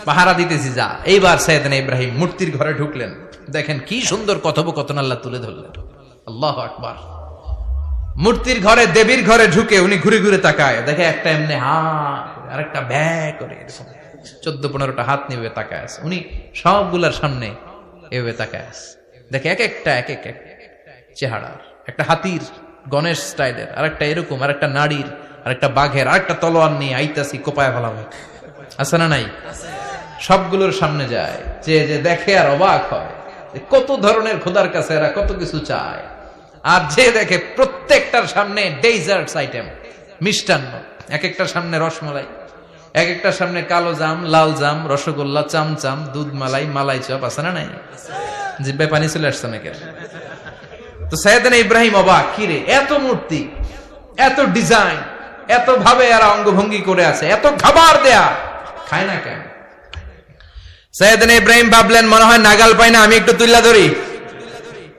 পাহারা দিতেছি যা। এইবার সাইয়েদনা ইব্রাহিম মূর্তির ঘরে ঢুকলেন, দেখেন কি সুন্দর কথোপকথন আল্লাহ তুলে ধরলেন। আল্লাহু আকবার। মূর্তির ঘরে, দেবীর ঘরে ঢুকে উনি ঘুরে ঘুরে তাকায়, দেখে একটা এমনি হা আর একটা ব্যা করে এরকম 14-15টা হাত নিয়ে তাকায় আছে। উনি সবগুলার সামনে এভাবে তাকায় আছে, দেখে এক একটা এক এক চেহারা, একটা হাতির গণেশ স্টাইলের, আর একটা এরকম, আর একটা নারীর, আর একটা বাঘের, আর একটা তলোয়ার নিয়ে আইতাছি কোপায় ফেলাবে, আছে না নাই? সবগুলোর সামনে যায়, যে যে দেখে আর অবাক হয় কত ধরনের খোদার কাছে এরা কত কিছু চায়। আর যে দেখে প্রত্যেকটার সামনে ডেজার্টস আইটেম, মিষ্টান্ন, এক একটার সামনে রসমালাই, এক একটার সামনে কালো জাম, লাল জাম, রসগোল্লা, চামচাম, দুধ মালাই, মালাই চপ, আছে না নাই? জিব্বায় পানি চলে আসছে নাকি? তো সাইয়েদনা ইব্রাহিম অবাক, কিরে এত মূর্তি, এত ডিজাইন, এত ভাবে এরা অঙ্গভঙ্গি করে আছে, এত খাবার দেয়া, খায় না কেন? সাইয়েদনা ইব্রাহিম ভাবলেন মনে হয় নাগাল পাই না, আমি একটু তুল্লা ধরি।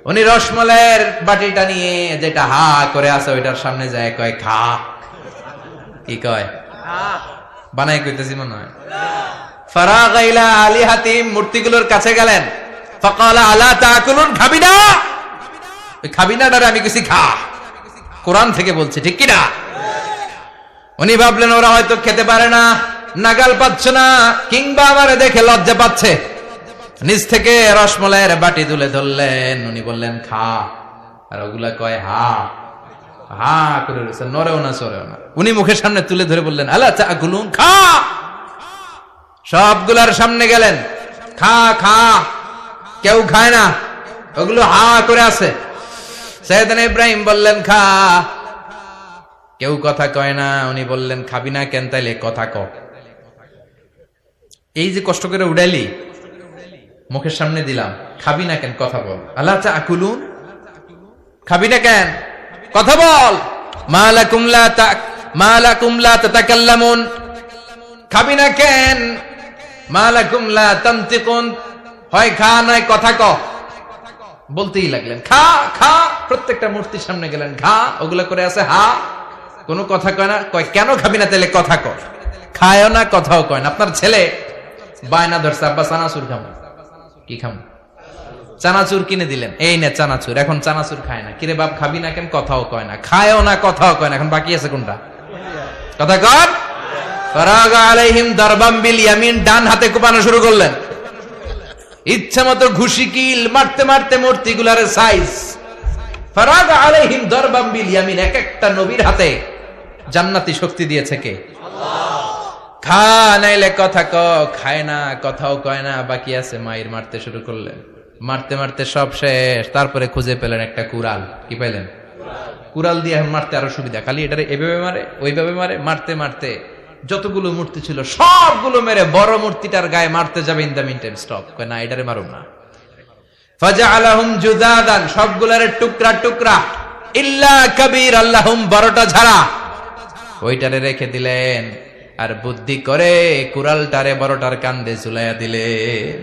উনি রসমালাইয়ের বাটিটা নিয়ে যেটা হা করে আছে ওইটার সামনে যায়, কয় খা। কি কয়? বানাই কইতেছি মনে হয়। ফারাগা ইলা আলিহাতিম, মূর্তিগুলোর কাছে গেলেন। ফাকালা আলা তাকুলুন, খাবি না? ওই খাবি না ডারে আমি কিছু খা, কোরআন থেকে বলছে, ঠিক কি না? উনি ভাবলেন ওরা হয়তো খেতে পারে না, নাগাল পাচ্ছে না, কিংবা আমারে দেখে লজ্জা পাচ্ছে। নিজ থেকে রসমালাইয়ের বাটি তুলে ধরলেন, উনি বললেন খা, আর ওগুলা কয় হা হা করে রয়েছে, নরেও না সরেও না। উনি মুখের সামনে তুলে ধরে বললেন আলা তাকুলুন, খা। সবগুলার সামনে গেলেন, খা খা, কেউ খায় না, ওগুলো হা করে আছে। সাইয়েদনা ইব্রাহিম বললেন খা, কেউ কথা কয় না। উনি বললেন খাবি না কেন? তাইলে কথা ক। এই যে কষ্ট করে উড়াইলি, মুখের সামনে দিলাম, খাবি না কেন? কথা বল। আলা তাকুলুন, খাবি না কেন? কথা বল। মা লাকুম লা তাতাকাল্লামুন, খাবি না কেন? মা লাকুম লা তানতিকুন, হয় খা নয় কথা ক। বলতেই লাগলেন খা খা, প্রত্যেকটা মূর্তির সামনে গেলেন, খা, ওগুলা করে আছে হা, কোনো কথা কয় না। কয় কেন খাবি না? তাহলে কথা ক। খায়ও না, কথাও কয় না। আপনার ছেলে বায়না ধরছে, আব্বা চানাচুর খাবো। কি খাবো? চানাচুর কিনে দিলেন, এই নে চানাচুর। এখন চানাচুর খায় না। কিরে বাপ খাবি না কেন? কথাও কয় না। খায়ও না, কথাও কয় না। এখন বাকি আছে কোনটা? কথা কর। ফারাগা আলাইহিম দারবাম বিল ইয়ামিন, ডান হাতে কোপানো শুরু করলেন। ইচ্ছা মতো ঘুষি কিল মারতে মারতে মূর্তিগুলার সাইজ। ফারাগা আলাইহিম দারবাম বিল ইয়ামিন, এক একটা নবীর হাতে জান্নাতি শক্তি দিয়েছে কে? আল্লাহ। খা নাইলে কথা ক, খায় না, কথাও কয় না, বাকি আছে। মায়ের মারতে শুরু করলেন, মারতে মারতে সব শেষ। তারপরে খুঁজে পেলেন একটা কুড়াল। কি পাইলেন? কুড়াল দিয়ে মারতে আরো সুবিধা, খালি এটারে এভাবে মারে, ওইভাবে মারে। মারতে মারতে যতগুলো মূর্তি ছিল সবগুলো মেরে বড় মূর্তিটার গায়ে মারতে যাবে, in the mean time stop, কয় না এটারে মারুম না। ফাজআলাহুম জুদাদান, সবগুলারে টুকরা টুকরা, ইল্লা কাবীর আল্লাহুম, বড়টা ছাড়া ওইটারে রেখে দিলেন। আর বুদ্ধি করে কুড়ালটারে বড়টার কাঁধে ঝুলাইয়া দিলেন,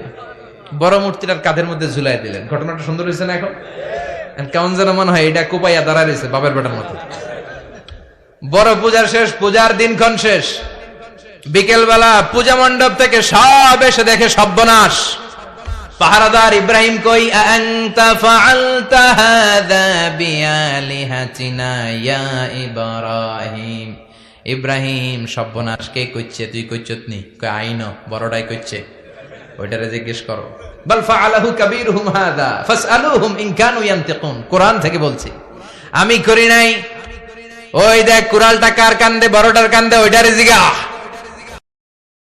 বড় মূর্তিটার কাঁধের মধ্যে ঝুলাই দিলেন। ঘটনাটা সুন্দর হয়েছে না? এখন কেমন যেন মনে হয় এটা কোপাইয়া দাঁড়া রয়েছে বাপের বেটার মতো। বড় পূজার শেষ, পূজার দিনক্ষণ শেষ। বিকেল বেলা পূজা মণ্ডপ থেকে সব এসে দেখে সর্বনাশ। পাহারাদার ইব্রাহিম কই, আনতা ফাআলতা হাযা বিআলিহাতিনা ইয়া ইব্রাহিম। ইব্রাহিম সর্বনাশ কে কইছে? তুই কইছত নি? কই আইনো, বড়টাই কইছে। ওইটারে জিজ্ঞেস করো। বাল ফাআলাহু কাবীরুহুম হাযা ফাসআলুহুম ইন কানু ইয়ানতিকুন, কোরআন থেকে বলছি, আমি করি নাই। ওই দেখ কুড়ালটা কার কান্দে? বড়টার কান্দে, ওইটারে জিগা।